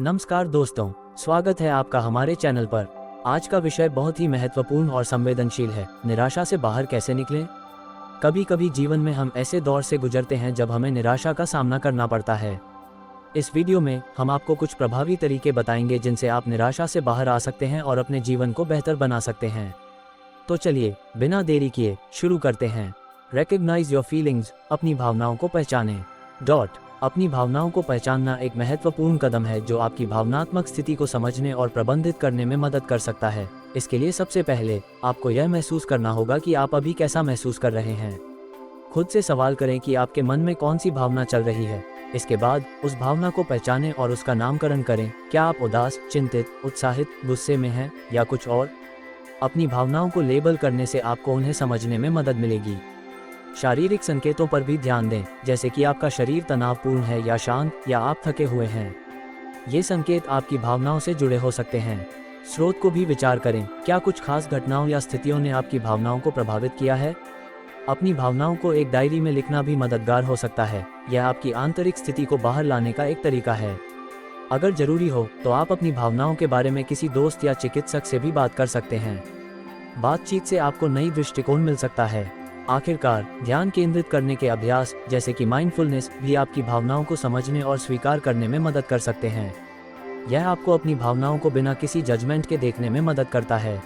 नमस्कार दोस्तों, स्वागत है आपका हमारे चैनल पर। आज का विषय बहुत ही महत्वपूर्ण और संवेदनशील है। निराशा से बाहर कैसे निकलें। कभी कभी जीवन में हम ऐसे दौर से गुजरते हैं जब हमें निराशा का सामना करना पड़ता है। इस वीडियो में हम आपको कुछ प्रभावी तरीके बताएंगे जिनसे आप निराशा से बाहर आ सकते हैं और अपने जीवन को बेहतर बना सकते हैं। तो चलिए बिना देरी किए शुरू करते हैं। रिकॉग्नाइज योर फीलिंग्स, अपनी भावनाओं को पहचानें। अपनी भावनाओं को पहचानना एक महत्वपूर्ण कदम है जो आपकी भावनात्मक स्थिति को समझने और प्रबंधित करने में मदद कर सकता है। इसके लिए सबसे पहले आपको यह महसूस करना होगा कि आप अभी कैसा महसूस कर रहे हैं। खुद से सवाल करें कि आपके मन में कौन सी भावना चल रही है। इसके बाद उस भावना को पहचानें और उसका नामकरण करें। क्या आप उदास, चिंतित, उत्साहित, गुस्से में हैं या कुछ और? अपनी भावनाओं को लेबल करने से आपको उन्हें समझने में मदद मिलेगी। शारीरिक संकेतों पर भी ध्यान दें, जैसे कि आपका शरीर तनावपूर्ण है या शांत, या आप थके हुए हैं। ये संकेत आपकी भावनाओं से जुड़े हो सकते हैं। स्रोत को भी विचार करें। क्या कुछ खास घटनाओं या स्थितियों ने आपकी भावनाओं को प्रभावित किया है? अपनी भावनाओं को एक डायरी में लिखना भी मददगार हो सकता है। यह आपकी आंतरिक स्थिति को बाहर लाने का एक तरीका है। अगर जरूरी हो तो आप अपनी भावनाओं के बारे में किसी दोस्त या चिकित्सक से भी बात कर सकते हैं। बातचीत से आपको नई दृष्टिकोण मिल सकता है। आखिरकार, ध्यान केंद्रित करने के अभ्यास जैसे कि माइंडफुलनेस भी आपकी भावनाओं को समझने और स्वीकार करने में मदद कर सकते हैं। यह आपको अपनी भावनाओं को बिना किसी जजमेंट के देखने में मदद करता है।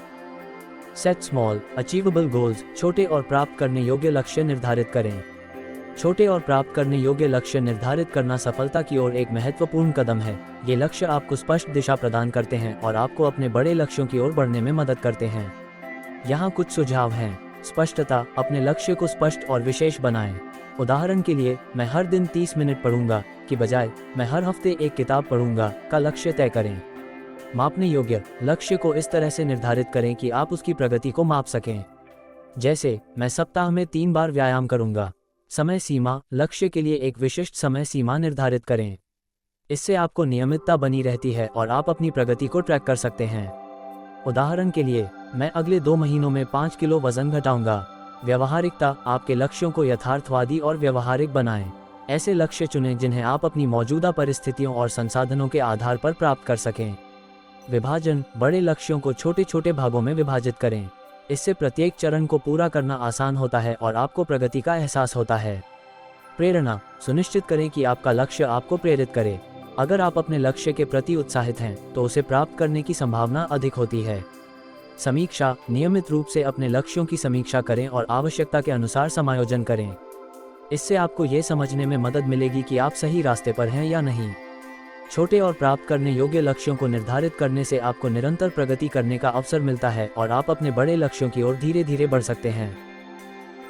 सेट स्मॉल अचीवेबल गोल्स, छोटे और प्राप्त करने योग्य लक्ष्य निर्धारित करें। छोटे और प्राप्त करने योग्य लक्ष्य निर्धारित करना सफलता की ओर एक महत्वपूर्ण कदम है। ये लक्ष्य आपको स्पष्ट दिशा प्रदान करते हैं और आपको अपने बड़े लक्ष्यों की ओर बढ़ने में मदद करते हैं। यहाँ कुछ सुझाव हैं। स्पष्टता, अपने लक्ष्य को स्पष्ट और विशेष बनाएं। उदाहरण के लिए, मैं हर दिन 30 मिनट पढ़ूंगा की बजाय मैं हर हफ्ते एक किताब पढ़ूंगा का लक्ष्य तय करें। मापने योग्य, लक्ष्य को इस तरह से निर्धारित करें कि आप उसकी प्रगति को माप सकें। जैसे, मैं सप्ताह में 3 बार व्यायाम करूंगा। समय सीमा, लक्ष्य के लिए एक विशिष्ट समय सीमा निर्धारित करें। इससे आपको नियमितता बनी रहती है और आप अपनी प्रगति को ट्रैक कर सकते हैं। उदाहरण के लिए, मैं अगले 2 महीनों में 5 किलो वजन घटाऊंगा। व्यवहारिकता, आपके लक्ष्यों को यथार्थवादी और व्यवहारिक बनाएं। ऐसे लक्ष्य चुनें जिन्हें आप अपनी मौजूदा परिस्थितियों और संसाधनों के आधार पर प्राप्त कर सकें। विभाजन, बड़े लक्ष्यों को छोटे छोटे भागों में विभाजित करें। इससे प्रत्येक चरण को पूरा करना आसान होता है और आपको प्रगति का एहसास होता है। प्रेरणा, सुनिश्चित करें कि आपका लक्ष्य आपको प्रेरित करे। अगर आप अपने लक्ष्य के प्रति उत्साहित हैं तो उसे प्राप्त करने की संभावना अधिक होती है। समीक्षा, नियमित रूप से अपने लक्ष्यों की समीक्षा करें और आवश्यकता के अनुसार समायोजन करें। इससे आपको ये समझने में मदद मिलेगी कि आप सही रास्ते पर हैं या नहीं। छोटे और प्राप्त करने योग्य लक्ष्यों को निर्धारित करने से आपको निरंतर प्रगति करने का अवसर मिलता है और आप अपने बड़े लक्ष्यों की ओर धीरे धीरे बढ़ सकते हैं।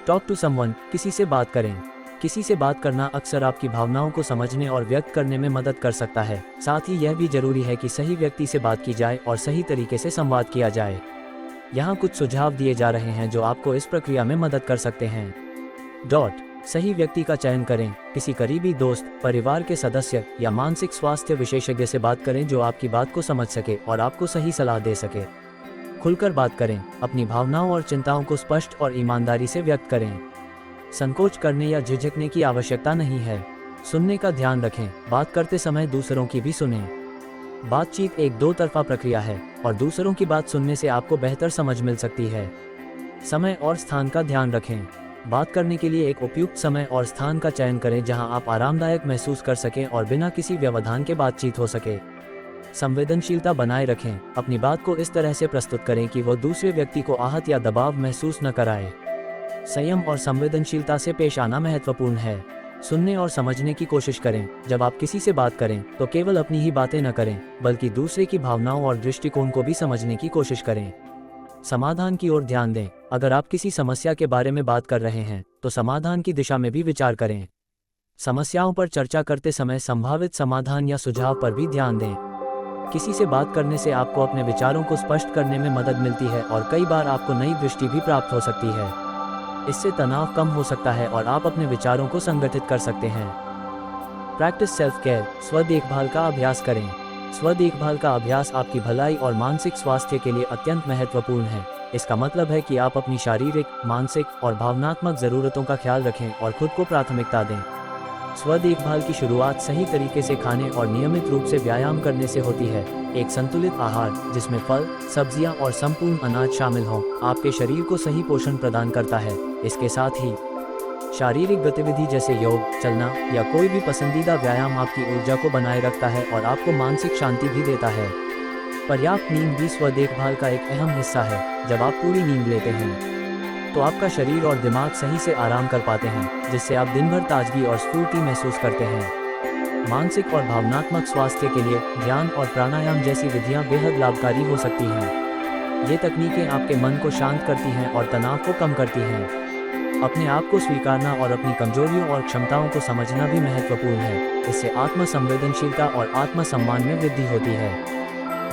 टॉक टू समवन, किसी से बात करें। किसी से बात करना अक्सर आपकी भावनाओं को समझने और व्यक्त करने में मदद कर सकता है। साथ ही यह भी जरूरी है कि सही व्यक्ति से बात की जाए और सही तरीके से संवाद किया जाए। यहाँ कुछ सुझाव दिए जा रहे हैं जो आपको इस प्रक्रिया में मदद कर सकते हैं। सही व्यक्ति का चयन करें। किसी करीबी दोस्त, परिवार के सदस्य या मानसिक स्वास्थ्य विशेषज्ञ से बात करें जो आपकी बात को समझ सके और आपको सही सलाह दे सके। खुलकर बात करें। अपनी भावनाओं और चिंताओं को स्पष्ट और ईमानदारी से व्यक्त करें। संकोच करने या झिझकने की आवश्यकता नहीं है। सुनने का ध्यान रखें। बात करते समय दूसरों की भी सुनें। बातचीत एक दो तरफा प्रक्रिया है और दूसरों की बात सुनने से आपको बेहतर समझ मिल सकती है। समय और स्थान का ध्यान रखें। बात करने के लिए एक उपयुक्त समय और स्थान का चयन करें जहां आप आरामदायक महसूस कर सकें और बिना किसी व्यवधान के बातचीत हो सके। संवेदनशीलता बनाए रखें। अपनी बात को इस तरह से प्रस्तुत करें कि वह दूसरे व्यक्ति को आहत या दबाव महसूस न कराए। संयम और संवेदनशीलता से पेश आना महत्वपूर्ण है। सुनने और समझने की कोशिश करें। जब आप किसी से बात करें तो केवल अपनी ही बातें न करें, बल्कि दूसरे की भावनाओं और दृष्टिकोण को भी समझने की कोशिश करें। समाधान की ओर ध्यान दें। अगर आप किसी समस्या के बारे में बात कर रहे हैं तो समाधान की दिशा में भी विचार करें। समस्याओं पर चर्चा करते समय संभावित समाधान या सुझाव पर भी ध्यान दें। किसी से बात करने से आपको अपने विचारों को स्पष्ट करने में मदद मिलती है और कई बार आपको नई दृष्टि भी प्राप्त हो सकती है। इससे तनाव कम हो सकता है और आप अपने विचारों को संगठित कर सकते हैं। प्रैक्टिस सेल्फ केयर, स्व देखभाल का अभ्यास करें। स्व देखभाल का अभ्यास आपकी भलाई और मानसिक स्वास्थ्य के लिए अत्यंत महत्वपूर्ण है। इसका मतलब है कि आप अपनी शारीरिक, मानसिक और भावनात्मक ज़रूरतों का ख्याल रखें और खुद को प्राथमिकता दें। स्व देखभाल की शुरुआत सही तरीके से खाने और नियमित रूप से व्यायाम करने से होती है। एक संतुलित आहार जिसमें फल, सब्जियां और संपूर्ण अनाज शामिल हों, आपके शरीर को सही पोषण प्रदान करता है। इसके साथ ही शारीरिक गतिविधि जैसे योग, चलना या कोई भी पसंदीदा व्यायाम आपकी ऊर्जा को बनाए रखता है और आपको मानसिक शांति भी देता है। पर्याप्त नींद भी स्व देखभाल का एक अहम हिस्सा है। जब आप पूरी नींद लेते हैं तो आपका शरीर और दिमाग सही से आराम कर पाते हैं, जिससे आप दिन भर ताजगी और स्फूर्ति महसूस करते हैं। मानसिक और भावनात्मक स्वास्थ्य के लिए ध्यान और प्राणायाम जैसी विधियां बेहद लाभकारी हो सकती हैं। ये तकनीकें आपके मन को शांत करती हैं और तनाव को कम करती हैं। अपने आप को स्वीकारना और अपनी कमजोरियों और क्षमताओं को समझना भी महत्वपूर्ण है। इससे आत्म संवेदनशीलता और आत्मसम्मान में वृद्धि होती है।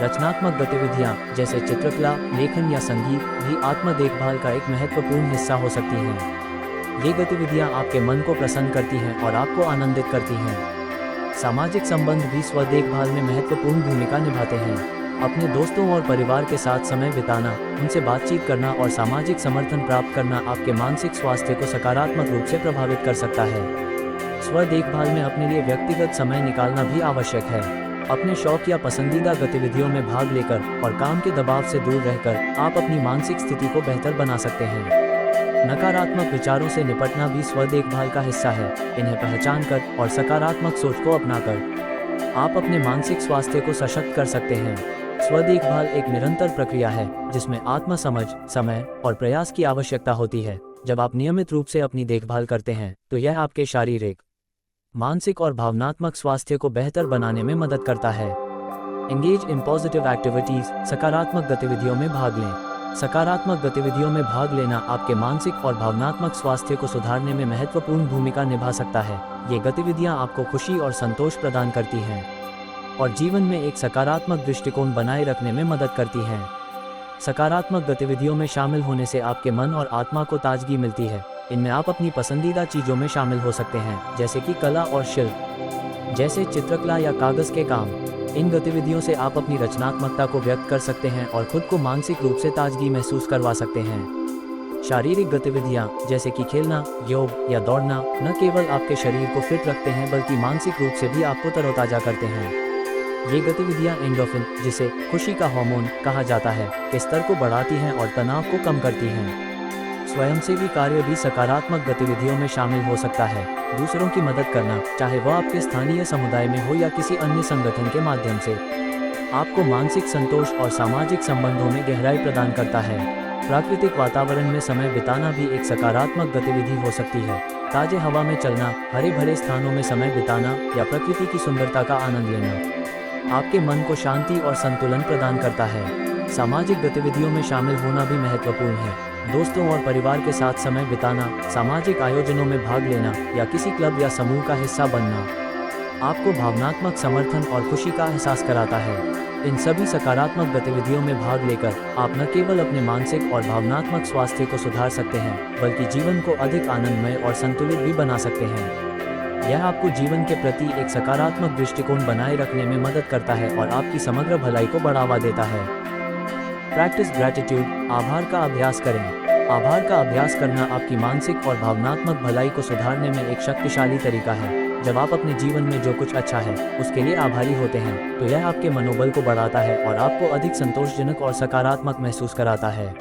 रचनात्मक गतिविधियां जैसे चित्रकला, लेखन या संगीत भी आत्म देखभाल का एक महत्वपूर्ण हिस्सा हो सकती हैं। ये गतिविधियां आपके मन को प्रसन्न करती हैं और आपको आनंदित करती हैं। सामाजिक संबंध भी स्व देखभाल में महत्वपूर्ण भूमिका निभाते हैं। अपने दोस्तों और परिवार के साथ समय बिताना, उनसे बातचीत करना और सामाजिक समर्थन प्राप्त करना आपके मानसिक स्वास्थ्य को सकारात्मक रूप से प्रभावित कर सकता है। स्व देखभाल में अपने लिए व्यक्तिगत समय निकालना भी आवश्यक है। अपने शौक या पसंदीदा गतिविधियों में भाग लेकर और काम के दबाव से दूर रहकर आप अपनी मानसिक स्थिति को बेहतर बना सकते हैं। नकारात्मक विचारों से निपटना भी स्व देखभाल का हिस्सा है। इन्हें पहचानकर और सकारात्मक सोच को अपनाकर आप अपने मानसिक स्वास्थ्य को सशक्त कर सकते हैं। स्व देखभाल एक निरंतर प्रक्रिया है जिसमें आत्म समझ, समय और प्रयास की आवश्यकता होती है। जब आप नियमित रूप से अपनी देखभाल करते हैं तो यह आपके शारीरिक, मानसिक और भावनात्मक स्वास्थ्य को बेहतर बनाने में मदद करता है। एंगेज इन पॉजिटिव एक्टिविटीज, सकारात्मक गतिविधियों में भाग लें। सकारात्मक गतिविधियों में भाग लेना आपके मानसिक और भावनात्मक स्वास्थ्य को सुधारने में महत्वपूर्ण भूमिका निभा सकता है। ये गतिविधियां आपको खुशी और संतोष प्रदान करती हैं और जीवन में एक सकारात्मक दृष्टिकोण बनाए रखने में मदद करती हैं। सकारात्मक गतिविधियों में शामिल होने से आपके मन और आत्मा को ताजगी मिलती है। इनमें आप अपनी पसंदीदा चीज़ों में शामिल हो सकते हैं, जैसे कि कला और शिल्प, जैसे चित्रकला या कागज़ के काम। इन गतिविधियों से आप अपनी रचनात्मकता को व्यक्त कर सकते हैं और खुद को मानसिक रूप से ताजगी महसूस करवा सकते हैं। शारीरिक गतिविधियां जैसे कि खेलना, योग या दौड़ना न केवल आपके शरीर को फिट रखते हैं बल्कि मानसिक रूप से भी आपको तरोताजा करते हैं। ये गतिविधियां एंडोर्फिन, जिसे खुशी का हार्मोन कहा जाता है, के स्तर को बढ़ाती हैं और तनाव को कम करती हैं। स्वयंसेवी कार्य भी सकारात्मक गतिविधियों में शामिल हो सकता है। दूसरों की मदद करना, चाहे वह आपके स्थानीय समुदाय में हो या किसी अन्य संगठन के माध्यम से, आपको मानसिक संतोष और सामाजिक संबंधों में गहराई प्रदान करता है। प्राकृतिक वातावरण में समय बिताना भी एक सकारात्मक गतिविधि हो सकती है। ताजे हवा में चलना, हरे भरे स्थानों में समय बिताना या प्रकृति की सुंदरता का आनंद लेना आपके मन को शांति और संतुलन प्रदान करता है। सामाजिक गतिविधियों में शामिल होना भी महत्वपूर्ण है। दोस्तों और परिवार के साथ समय बिताना, सामाजिक आयोजनों में भाग लेना या किसी क्लब या समूह का हिस्सा बनना आपको भावनात्मक समर्थन और खुशी का एहसास कराता है। इन सभी सकारात्मक गतिविधियों में भाग लेकर आप न केवल अपने मानसिक और भावनात्मक स्वास्थ्य को सुधार सकते हैं बल्कि जीवन को अधिक आनंदमय और संतुलित भी बना सकते हैं। यह आपको जीवन के प्रति एक सकारात्मक दृष्टिकोण बनाए रखने में मदद करता है और आपकी समग्र भलाई को बढ़ावा देता है। प्रैक्टिस ग्रैटिट्यूड, आभार का अभ्यास करें। आभार का अभ्यास करना आपकी मानसिक और भावनात्मक भलाई को सुधारने में एक शक्तिशाली तरीका है। जब आप अपने जीवन में जो कुछ अच्छा है उसके लिए आभारी होते हैं तो यह आपके मनोबल को बढ़ाता है और आपको अधिक संतोषजनक और सकारात्मक महसूस कराता है।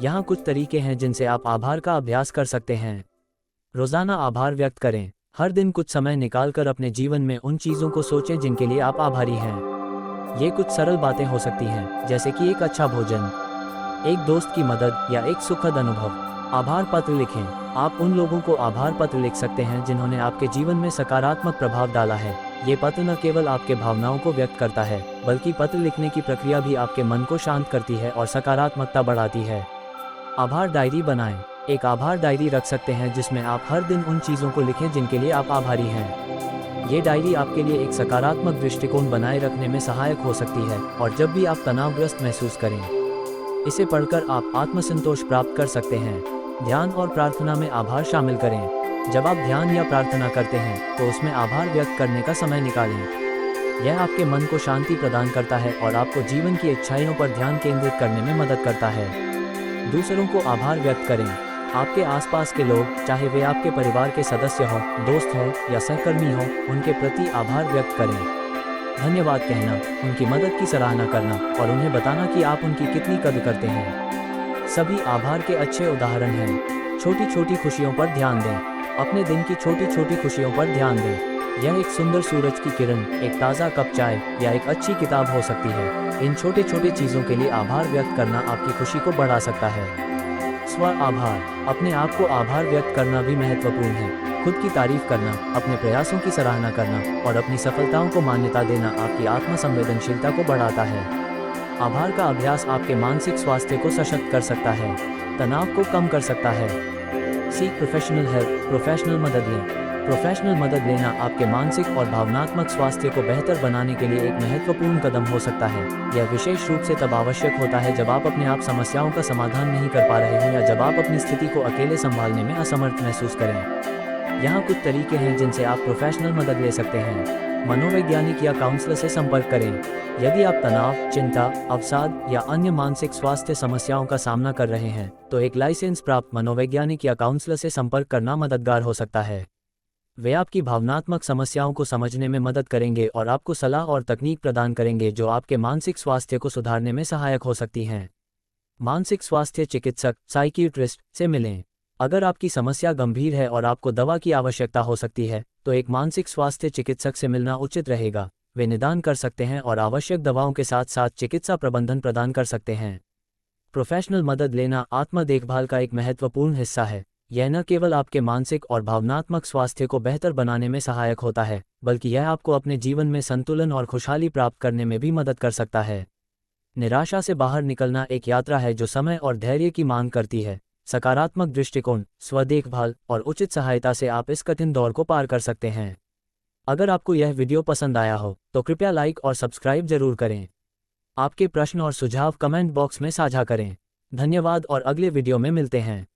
यहाँ कुछ तरीके हैं जिनसे आप आभार का अभ्यास कर सकते हैं। रोजाना आभार व्यक्त करें। हर दिन कुछ समय निकालकर अपने जीवन में उन चीज़ों को सोचें जिनके लिए आप आभारी हैं। ये कुछ सरल बातें हो सकती हैं, जैसे कि एक अच्छा भोजन, एक दोस्त की मदद या एक सुखद अनुभव। आभार पत्र लिखें। आप उन लोगों को आभार पत्र लिख सकते हैं जिन्होंने आपके जीवन में सकारात्मक प्रभाव डाला है। ये पत्र न केवल आपके भावनाओं को व्यक्त करता है बल्कि पत्र लिखने की प्रक्रिया भी आपके मन को शांत करती है और सकारात्मकता बढ़ाती है। आभार डायरी बनाएं। एक आभार डायरी रख सकते हैं जिसमें आप हर दिन उन चीज़ों को लिखें जिनके लिए आप आभारी हैं। ये डायरी आपके लिए एक सकारात्मक दृष्टिकोण बनाए रखने में सहायक हो सकती है और जब भी आप तनावग्रस्त महसूस करें, इसे पढ़कर आप आत्मसंतोष प्राप्त कर सकते हैं। ध्यान और प्रार्थना में आभार शामिल करें। जब आप ध्यान या प्रार्थना करते हैं तो उसमें आभार व्यक्त करने का समय निकालें। यह आपके मन को शांति प्रदान करता है और आपको जीवन की इच्छाओं पर ध्यान केंद्रित करने में मदद करता है। दूसरों को आभार व्यक्त करें। आपके आसपास के लोग, चाहे वे आपके परिवार के सदस्य हों, दोस्त हों या सहकर्मी हों, उनके प्रति आभार व्यक्त करें। धन्यवाद कहना, उनकी मदद की सराहना करना और उन्हें बताना कि आप उनकी कितनी कद्र करते हैं, सभी आभार के अच्छे उदाहरण हैं। छोटी छोटी खुशियों पर ध्यान दें। अपने दिन की छोटी छोटी खुशियों पर ध्यान दें। यह एक सुंदर सूरज की किरण, एक ताज़ा कप चाय या एक अच्छी किताब हो सकती है। इन छोटे छोटे चीज़ों के लिए आभार व्यक्त करना आपकी खुशी को बढ़ा सकता है। स्व आभार, अपने आप को आभार व्यक्त करना भी महत्वपूर्ण है। खुद की तारीफ करना, अपने प्रयासों की सराहना करना और अपनी सफलताओं को मान्यता देना आपकी आत्म संवेदनशीलता को बढ़ाता है। आभार का अभ्यास आपके मानसिक स्वास्थ्य को सशक्त कर सकता है, तनाव को कम कर सकता है। सीख प्रोफेशनल हेल्प, प्रोफेशनल मदद लें। प्रोफेशनल मदद लेना आपके मानसिक और भावनात्मक स्वास्थ्य को बेहतर बनाने के लिए एक महत्वपूर्ण कदम हो सकता है। यह विशेष रूप से तब आवश्यक होता है जब आप अपने आप समस्याओं का समाधान नहीं कर पा रहे हों या जब आप अपनी स्थिति को अकेले संभालने में असमर्थ महसूस करें। यहाँ कुछ तरीके हैं जिनसे आप प्रोफेशनल मदद ले सकते हैं। मनोवैज्ञानिक या काउंसलर से संपर्क करें। यदि आप तनाव, चिंता, अवसाद या अन्य मानसिक स्वास्थ्य समस्याओं का सामना कर रहे हैं, तो एक लाइसेंस प्राप्त मनोवैज्ञानिक या काउंसलर से संपर्क करना मददगार हो सकता है। वे आपकी भावनात्मक समस्याओं को समझने में मदद करेंगे और आपको सलाह और तकनीक प्रदान करेंगे जो आपके मानसिक स्वास्थ्य को सुधारने में सहायक हो सकती हैं। मानसिक स्वास्थ्य चिकित्सक, साइकियाट्रिस्ट से मिलें। अगर आपकी समस्या गंभीर है और आपको दवा की आवश्यकता हो सकती है, तो एक मानसिक स्वास्थ्य चिकित्सक से मिलना उचित रहेगा। वे निदान कर सकते हैं और आवश्यक दवाओं के साथ साथ चिकित्सा प्रबंधन प्रदान कर सकते हैं। प्रोफेशनल मदद लेना आत्म देखभाल का एक महत्वपूर्ण हिस्सा है। यह न केवल आपके मानसिक और भावनात्मक स्वास्थ्य को बेहतर बनाने में सहायक होता है, बल्कि यह आपको अपने जीवन में संतुलन और खुशहाली प्राप्त करने में भी मदद कर सकता है। निराशा से बाहर निकलना एक यात्रा है जो समय और धैर्य की मांग करती है। सकारात्मक दृष्टिकोण, स्व देखभाल और उचित सहायता से आप इस कठिन दौर को पार कर सकते हैं। अगर आपको यह वीडियो पसंद आया हो तो कृपया लाइक और सब्सक्राइब जरूर करें। आपके प्रश्न और सुझाव कमेंट बॉक्स में साझा करें। धन्यवाद और अगले वीडियो में मिलते हैं।